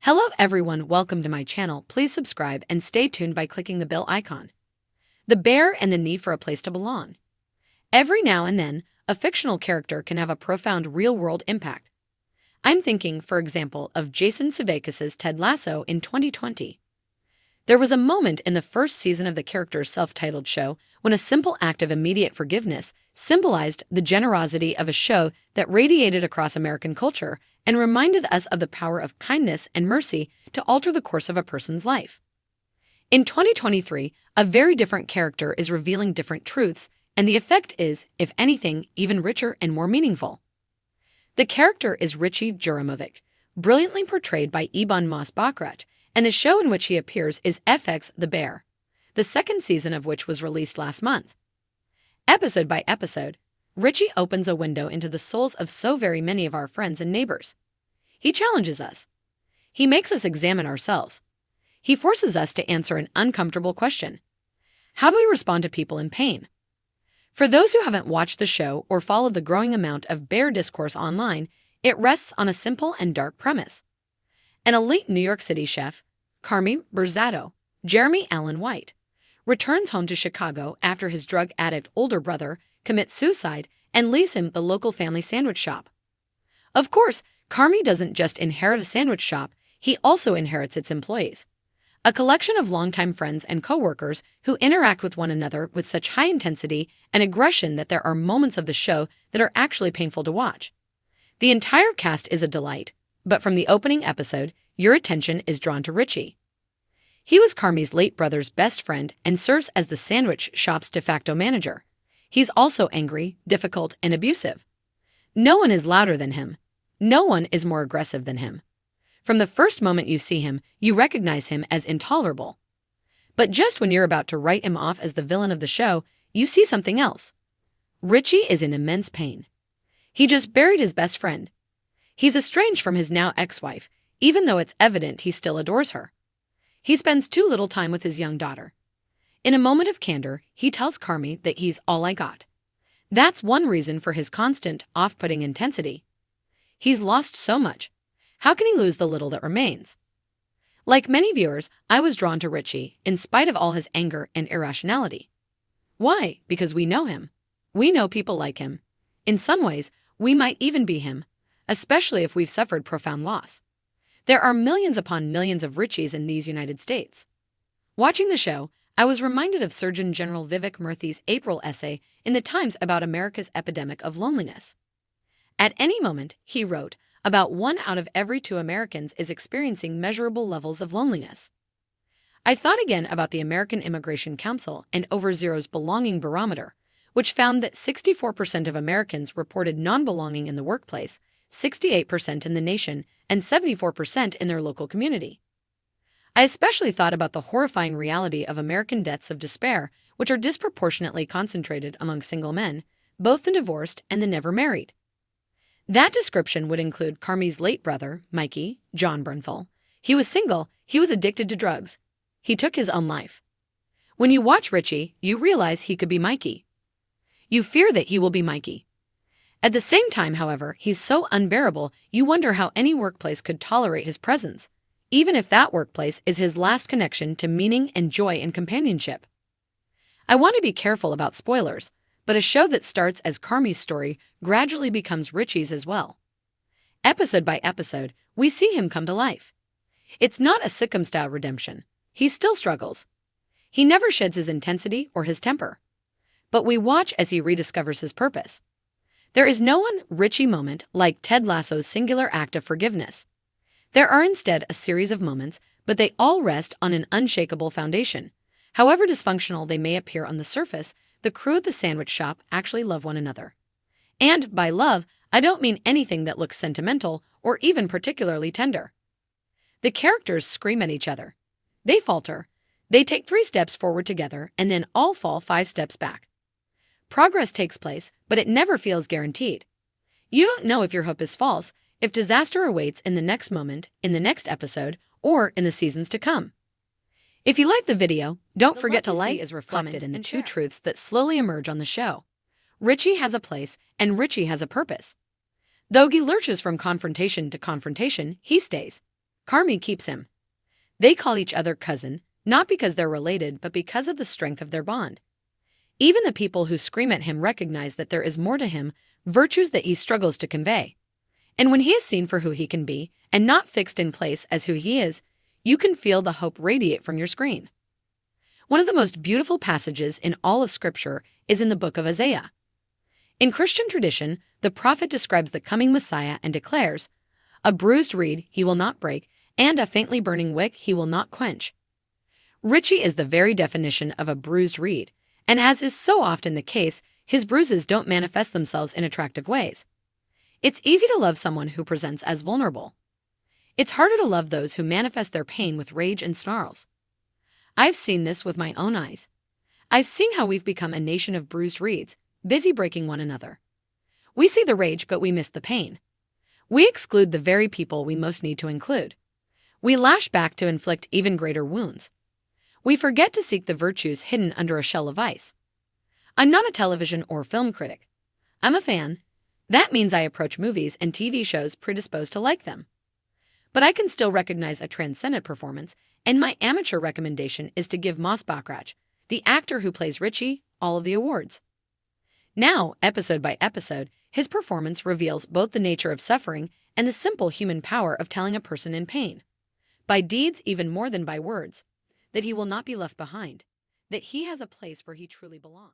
Hello everyone, welcome to my channel. Please subscribe and stay tuned by clicking the bell icon. The bear and the need for a place to belong. Every now and then, a fictional character can have a profound real-world impact. I'm thinking, for example, of Jason Sudeikis' Ted Lasso in 2020. There was a moment in the first season of the character's self-titled show when a simple act of immediate forgiveness symbolized the generosity of a show that radiated across American culture and reminded us of the power of kindness and mercy to alter the course of a person's life. In 2023, a very different character is revealing different truths, and the effect is, if anything, even richer and more meaningful. The character is Richie Jurimovic, brilliantly portrayed by Ebon Moss-Bachrach, and the show in which he appears is FX The Bear, the second season of which was released last month. Episode by episode, Richie opens a window into the souls of so very many of our friends and neighbors. He challenges us. He makes us examine ourselves. He forces us to answer an uncomfortable question. How do we respond to people in pain? For those who haven't watched the show or followed the growing amount of bear discourse online, it rests on a simple and dark premise. An elite New York City chef, Carmy Burzatto, Jeremy Allen White, returns home to Chicago after his drug addict older brother commits suicide and leaves him the local family sandwich shop. Of course, Carmy doesn't just inherit a sandwich shop, he also inherits its employees. A collection of longtime friends and co-workers who interact with one another with such high intensity and aggression that there are moments of the show that are actually painful to watch. The entire cast is a delight, but from the opening episode, your attention is drawn to Richie. He was Carmy's late brother's best friend and serves as the sandwich shop's de facto manager. He's also angry, difficult, and abusive. No one is louder than him. No one is more aggressive than him. From the first moment you see him, you recognize him as intolerable. But just when you're about to write him off as the villain of the show, you see something else. Richie is in immense pain. He just buried his best friend. He's estranged from his now ex-wife, even though it's evident he still adores her. He spends too little time with his young daughter. In a moment of candor, he tells Carmy that he's all I got. That's one reason for his constant, off-putting intensity. He's lost so much. How can he lose the little that remains? Like many viewers, I was drawn to Richie, in spite of all his anger and irrationality. Why? Because we know him. We know people like him. In some ways, we might even be him, especially if we've suffered profound loss. There are millions upon millions of Richies in these United States. Watching the show, I was reminded of Surgeon General Vivek Murthy's April essay in the Times about America's epidemic of loneliness. At any moment, he wrote, about 1 out of every 2 Americans is experiencing measurable levels of loneliness. I thought again about the American Immigration Council and OverZero's Belonging Barometer, which found that 64% of Americans reported non-belonging in the workplace, 68% in the nation, and 74% in their local community. I especially thought about the horrifying reality of American deaths of despair, which are disproportionately concentrated among single men, both the divorced and the never married. That description would include Carmy's late brother, Mikey, John Bernthal. He was single, he was addicted to drugs. He took his own life. When you watch Richie, you realize he could be Mikey. You fear that he will be Mikey. At the same time, however, he's so unbearable, you wonder how any workplace could tolerate his presence, even if that workplace is his last connection to meaning and joy and companionship. I want to be careful about spoilers, but a show that starts as Carmy's story gradually becomes Richie's as well. Episode by episode, we see him come to life. It's not a sitcom-style redemption. He still struggles. He never sheds his intensity or his temper. But we watch as he rediscovers his purpose. There is no one Richie moment like Ted Lasso's singular act of forgiveness. There are instead a series of moments, but they all rest on an unshakable foundation. However dysfunctional they may appear on the surface, the crew at the sandwich shop actually love one another. And by love, I don't mean anything that looks sentimental or even particularly tender. The characters scream at each other. They falter. They take 3 steps forward together and then all fall 5 steps back. Progress takes place, but it never feels guaranteed. You don't know if your hope is false, if disaster awaits in the next moment, in the next episode, or in the seasons to come. If you like the video, don't forget to like, is reflected in the 2 truths that slowly emerge on the show. Richie has a place, and Richie has a purpose. Though he lurches from confrontation to confrontation, he stays. Carmi keeps him. They call each other cousin, not because they're related, but because of the strength of their bond. Even the people who scream at him recognize that there is more to him, virtues that he struggles to convey. And when he is seen for who he can be, and not fixed in place as who he is, you can feel the hope radiate from your screen. One of the most beautiful passages in all of Scripture is in the book of Isaiah. In Christian tradition, the prophet describes the coming Messiah and declares, "A bruised reed he will not break, and a faintly burning wick he will not quench." Richie is the very definition of a bruised reed, and as is so often the case, his bruises don't manifest themselves in attractive ways. It's easy to love someone who presents as vulnerable. It's harder to love those who manifest their pain with rage and snarls. I've seen this with my own eyes. I've seen how we've become a nation of bruised reeds, busy breaking one another. We see the rage, but we miss the pain. We exclude the very people we most need to include. We lash back to inflict even greater wounds. We forget to seek the virtues hidden under a shell of ice. I'm not a television or film critic. I'm a fan. That means I approach movies and TV shows predisposed to like them. But I can still recognize a transcendent performance, and my amateur recommendation is to give Moss Bachrach, the actor who plays Richie, all of the awards. Now, episode by episode, his performance reveals both the nature of suffering and the simple human power of telling a person in pain, by deeds even more than by words, that he will not be left behind, that he has a place where he truly belongs.